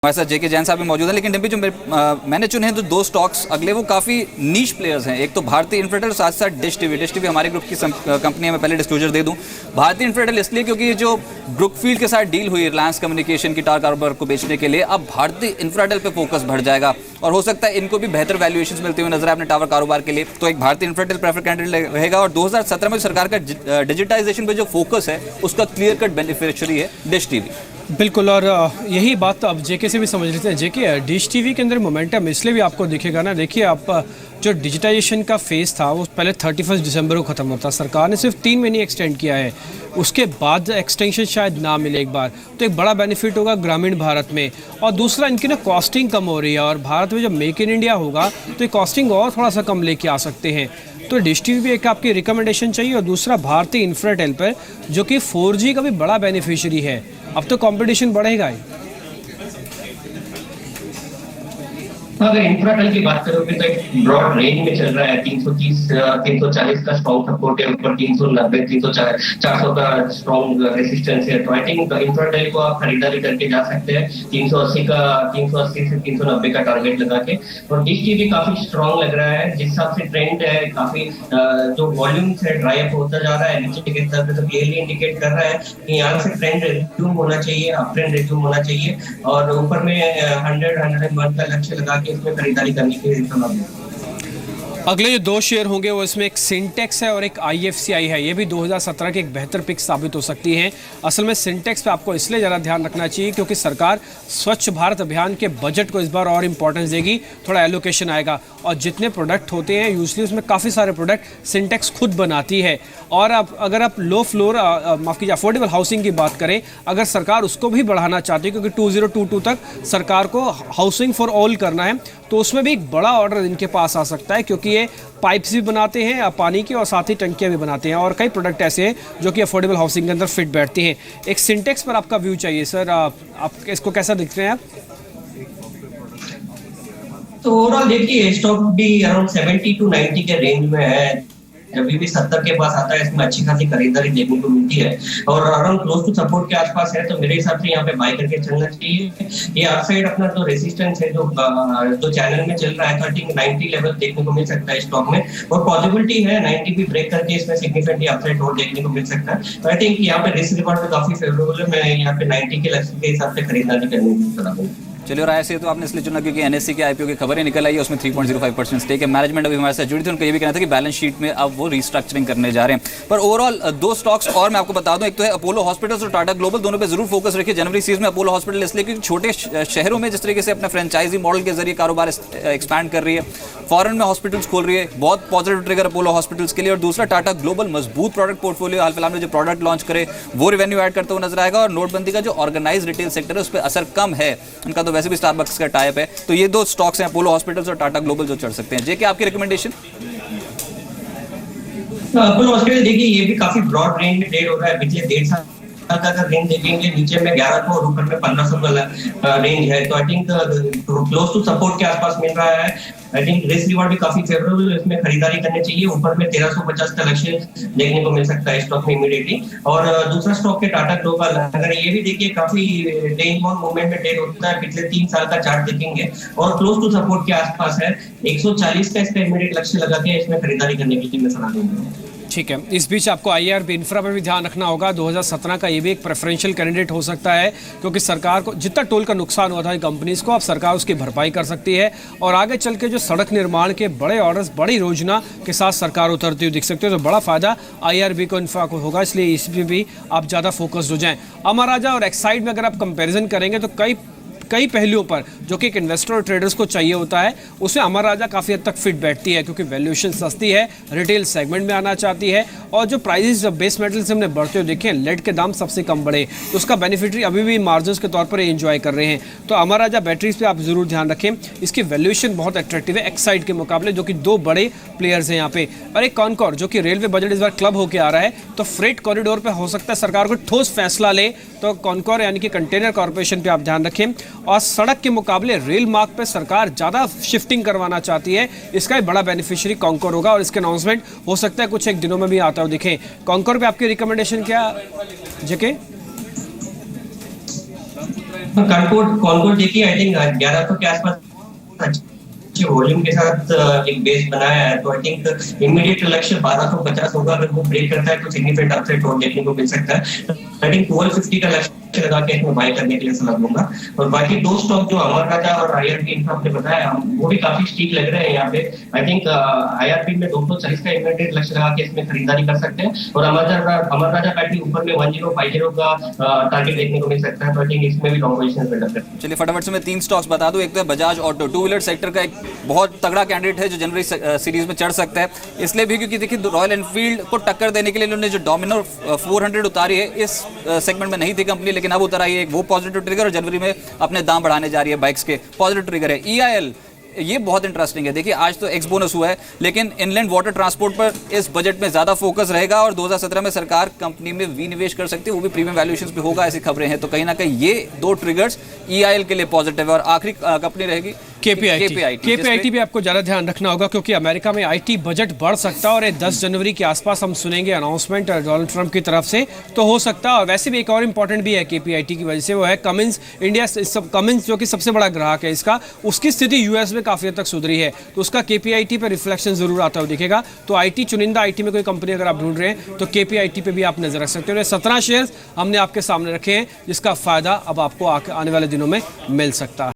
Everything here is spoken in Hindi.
हमारे साथ जेके जैन साहब भी मौजूद है। लेकिन डिम्पी जो मैंने चुने हैं तो दो स्टॉक्स अगले वो काफ़ी नीश प्लेयर्स हैं। एक तो भारतीय इंफ्राटेल, साथ साथ डिश टीवी हमारे ग्रुप की कंपनी है। मैं पहले डिस्क्लोजर दे दूं, भारतीय इंफ्राटेल इसलिए क्योंकि जो ब्रुकफील्ड के साथ डील हुई रिलायंस कम्युनिकेशन की टावर कारोबार को बेचने के लिए, अब भारतीय इंफ्राटेल पे फोकस बढ़ जाएगा और हो सकता है इनको भी बेहतर वैल्यूएशंस मिलते हुए नजर आए अपने टावर कारोबार के लिए। तो एक भारतीय इंफ्राटेल प्रेफर कैंडिडेट रहेगा और 2017 में सरकार का डिजिटाइजेशन पे जो फोकस है उसका क्लियर कट बेनिफिशियरी है डिश टीवी। बिल्कुल, और यही बात तो अब जेके से भी समझ लेते हैं। जेके, डिश टीवी के अंदर मोमेंटम इसलिए भी आपको दिखेगा ना, देखिए आप जो डिजिटाइजेशन का फेज़ था वो पहले 31 दिसंबर को ख़त्म होता, सरकार ने सिर्फ 3 महीने एक्सटेंड किया है, उसके बाद एक्सटेंशन शायद ना मिले एक बार, तो एक बड़ा बेनिफिट होगा ग्रामीण भारत में। और दूसरा, इनकी ना कॉस्टिंग कम हो रही है और भारत में जब मेक इन इंडिया होगा तो ये कॉस्टिंग और थोड़ा सा कम लेके आ सकते हैं। तो डिश टीवी भी एक आपकी रिकमेंडेशन चाहिए। और दूसरा, भारतीय इंफ्राटेल पर जो कि 4G का भी बड़ा बेनिफिशियरी है, अब तो कंपटीशन बढ़ेगा ही। अगर इंफ्राटेल की बात करोगे तो एक ब्रॉड रेंज में चल रहा है। 330 340 का स्ट्रॉन्ग सपोर्ट है, ऊपर 390 400 का स्ट्रॉन्ग रेसिस्टेंस है। तो आई थिंक इंफ्राटेल को आप खरीदारी करके जा सकते हैं 380 से 390 का टारगेट लगा के। और डिश टीवी काफी स्ट्रॉन्ग लग रहा है, जिस हिसाब से ट्रेंड है, काफी जो वॉल्यूम है ड्राई अप होता जा रहा है नीचे की तरफ, तो क्लियरली इंडिकेट कर रहा है कि यहाँ से ट्रेंड रिज्यूम होना चाहिए, अप ट्रेंड रिज्यूम होना चाहिए। और ऊपर में 100-101 का लक्ष्य लगा के इसमें खरीदारी करने की सलाह दूं। अगले जो दो शेयर होंगे वो इसमें एक सिंटेक्स है और एक IFCI है। ये भी 2017 की एक बेहतर पिक साबित हो सकती हैं। असल में सिंटेक्स पे आपको इसलिए ज़्यादा ध्यान रखना चाहिए क्योंकि सरकार स्वच्छ भारत अभियान के बजट को इस बार और इम्पोर्टेंस देगी, थोड़ा एलोकेशन आएगा और जितने प्रोडक्ट होते हैं यूजली उसमें काफ़ी सारे प्रोडक्ट सिंटेक्स खुद बनाती है। और अब अगर आप लो फ्लोर माफ़ कीजिए अफोर्डेबल हाउसिंग की बात करें, अगर सरकार उसको भी बढ़ाना चाहती है क्योंकि 2022 तक सरकार को हाउसिंग फॉर ऑल करना है, तो उसमें भी एक बड़ा ऑर्डर इनके पास आ सकता है क्योंकि ये पाइप्स भी बनाते हैं पानी की और साथ ही टंकियाँ भी बनाते हैं और कई प्रोडक्ट ऐसे हैं जो कि अफोर्डेबल हाउसिंग के अंदर फिट बैठते हैं। एक सिंटेक्स पर आपका व्यू चाहिए सर, आप इसको कैसा दिख रहे हैं आप? तो ओवरऑल देखिए स्टॉक भी अराउंड 70 to 90 के रेंज में है। जब भी 70 के पास आता है इसमें अच्छी खासी खरीदारी देखने को मिलती है और अराउंड क्लोज टू सपोर्ट के आसपास है, तो मेरे हिसाब से यहाँ पे बाय करके चलना चाहिए। ये अपसाइड अपना जो रेजिस्टेंस है जो चैनल में चल रहा है, 90 लेवल देखने को मिल सकता है स्टॉक में और पॉसिबिलिटी है 90 भी ब्रेक करके इसमें सिग्निफिकेंटली अपसाइड और देखने को मिल सकता है। तो आई थिंक यहाँ पे रिस्क रिवॉर्ड भी काफी फेवरेबल है। मैं यहाँ पे 90 के लक्ष्य के हिसाब से खरीदारी करने की सलाह दूंगा। चलिए, और ऐसे तो आपने इसलिए चुना क्योंकि NSE के IPO की खबरें निकल आई है, उसमें 3.05% स्टेक है। मैनेजमेंट अभी हमारे साथ जुड़ी थी, उनका ये भी कहना था कि बैलेंस शीट में अब वो रिस्ट्रक्चरिंग करने जा रहे हैं। पर ओवरऑल दो स्टॉक्स और मैं आपको बता दूं, एक तो है अपोलो हॉस्पिटल्स और टाटा ग्लोबल, दोनों पे जरूर फोकस रखिए जनवरी सीरीज में। अपोलो हॉस्पिटल इसलिए क्योंकि छोटे शहरों में जिस तरीके से अपने फ्रेंचाइजी मॉडल के जरिए कारोबार एक्सपैंड कर रही है, फॉरेन में हॉस्पिटल्स खोल रही है, बहुत पॉजिटिव ट्रिगर अपोलो हॉस्पिटल्स के लिए। और दूसरा, टाटा ग्लोबल मजबूत प्रोडक्ट पोर्टफोलियो हाल फिलहाल में जो प्रोडक्ट लॉन्च करे वो रेवेन्यू ऐड करते हुए नजर आएगा। और नोटबंदी का जो ऑर्गेनाइज रिटेल सेक्टर है उस पर असर कम है, उनका तो वैसे भी स्टारबक्स का टाइप है। तो ये दो स्टॉक्स हैं अपोलो हॉस्पिटल्स और टाटा ग्लोबल जो चढ़ सकते हैं। जेके, आपकी रिकमेंडेशन? अपोलो हॉस्पिटल देखिए ये भी काफी ब्रॉड रेंज में ट्रेड हो रहा है। पिछले 1.5 साल का अगर रेंज देखेंगे, नीचे में 1100 और ऊपर में 1500 का रेंज है। तो I think close to support के आसपास मिल रहा है। आई थिंक रिस्क रिवॉर्ड भी काफी फेवरेबल है, इसमें खरीदारी करनी चाहिए। ऊपर में 1350 का लक्ष्य देखने को मिल सकता है स्टॉक में इमीडिएटली। और दूसरा स्टॉक के टाटा ग्लोबल, अगर ये भी देखिए काफी रेंज बाउंड मूवमेंट में ट्रेड होता है। पिछले 3 साल का चार्ट देखेंगे और क्लोज टू सपोर्ट के आसपास है। 140 का इसका इमीडिएट लक्ष्य लगा के इसमें खरीदारी करने की मैं सलाह दूंगा। ठीक है, इस बीच आपको IRB इंफ्रा पर भी ध्यान रखना होगा। 2017 का ये भी एक प्रेफरेंशियल कैंडिडेट हो सकता है क्योंकि सरकार को जितना टोल का नुकसान हुआ था कंपनीज को, अब सरकार उसकी भरपाई कर सकती है और आगे चल के जो सड़क निर्माण के बड़े ऑर्डर्स बड़ी योजना के साथ सरकार उतरती हुई दिख सकती है, तो बड़ा फायदा IRB को इंफ्रा को होगा। इसलिए इस पर भी आप ज़्यादा फोकस्ड हो जाएं। अमर राजा और एक्साइड में अगर आप कंपेरिजन करेंगे तो कई पहलुओं पर जो कि एक इन्वेस्टर और ट्रेडर्स को चाहिए होता है, उसमें अमर राजा काफ़ी हद तक फिट बैठती है क्योंकि वैल्यूएशन सस्ती है, रिटेल सेगमेंट में आना चाहती है और जो प्राइसेस बेस मेटल से हमने बढ़ते हुए देखे, लेड के दाम सबसे कम बढ़े, तो उसका बेनिफिटरी अभी भी मार्जिन के तौर पर एंजॉय कर रहे हैं। तो अमर राजा बैटरीज पे आप जरूर ध्यान रखें, इसकी वैल्यूएशन बहुत अट्रैक्टिव है एक्साइड के मुकाबले, जो कि दो बड़े प्लेयर्स हैं यहाँ पे। और एक कॉनकॉर जो कि रेलवे बजट इस बार क्लब होकर आ रहा है, तो फ्रेट कॉरिडोर पर हो सकता है सरकार को ठोस फैसला ले, तो कॉनकॉर यानी कि कंटेनर कॉर्पोरेशन पर आप ध्यान रखें। और सड़क के मुकाबले रेल मार्ग पे सरकार ज़्यादा शिफ्टिंग करवाना चाहती है, इसका एक बड़ा बेनिफिशियरी कॉन्कोर होगा और इसके अनाउंसमेंट हो सकता है कुछ एक दिनों में भी आता हो दिखे। कॉन्कोर पे आपकी रिकमेंडेशन क्या जेके? कॉनकोड देखिए, आई थिंक 1100 के आसपास अच्छे वॉल्यूम के साथ एक बेस बनाया है, तो आई थिंक इमीडिएट लक्ष्य 1250 होगा। अगर वो ब्रेक करता है तो सिग्निफिकेंट अपसाइड और देखने को मिल सकता है। आई थिंक 1250 का लक्ष्य लगा के इसमें बाय करने के लिए सलाह दूंगा। और बाकी दो स्टॉक जो अमर राजा और आईआरबी इनका आपने बताया, वो भी काफी स्टीक लग रहे हैं यहाँ पे। आई थिंक आईआरबी में 240 का इमीडिएट लक्ष्य लगा के इसमें खरीदारी कर सकते हैं, और अमर राजा बैटरी ऊपर में 1050 का टारगेट देखने को मिल सकता है। तो आई थिंक इसमें भी लॉन्ग पोजीशन बिल्डअप करते हैं। चलिए फटाफट से मैं 3 स्टॉक्स बता दूं। एक तो है Bajaj auto, two wheeler sector का एक बहुत तगड़ा कैंडिडेट है जो जनवरी सीरीज में चढ़ सकता है, इसलिए भी क्योंकि देखिए रॉयल एनफील्ड को टक्कर देने के लिए उन्होंने जो डोमिनर 400 उतारी है, इस सेगमेंट में नहीं थी कंपनी, लेकिन अब उतर आई है। वो पॉजिटिव ट्रिगर और जनवरी में अपने दाम बढ़ाने जा रही है बाइक्स के, पॉजिटिव ट्रिगर है। EIL ये बहुत इंटरेस्टिंग है। देखिए आज तो एक्स बोनस हुआ है, लेकिन इनलैंड वाटर ट्रांसपोर्ट पर इस बजट में ज्यादा फोकस रहेगा और 2017 में सरकार कंपनी में विनिवेश कर सकती है, वो भी प्रीमियम वैल्यूएशंस पे होगा, ऐसी खबरें हैं। तो कहीं ना कहीं ये दो ट्रिगर्स EIL के लिए पॉजिटिव है। और आखिरी कंपनी रहेगी KPIT भी आपको ज़्यादा ध्यान रखना होगा, क्योंकि अमेरिका में IT बजट बढ़ सकता है और ये 10 जनवरी के आसपास हम सुनेंगे अनाउंसमेंट डोनाल्ड ट्रंप की तरफ से, तो हो सकता है। और वैसे भी एक और इंपॉर्टेंट भी है KPIT की वजह से, वो है कमिंस इंडिया। कमिंस जो कि सबसे बड़ा ग्राहक है इसका, उसकी स्थिति US में काफ़ी हद तक सुधरी है, तो उसका KPIT पे रिफ्लेक्शन जरूर आता हुआ दिखेगा। तो IT चुनिंदा IT में कोई कंपनी अगर आप ढूंढ रहे हैं तो KPIT पे भी आप नजर रख सकते हो। 17 शेयर्स हमने आपके सामने रखे हैं, जिसका फायदा अब आपको आने वाले दिनों में मिल सकता है।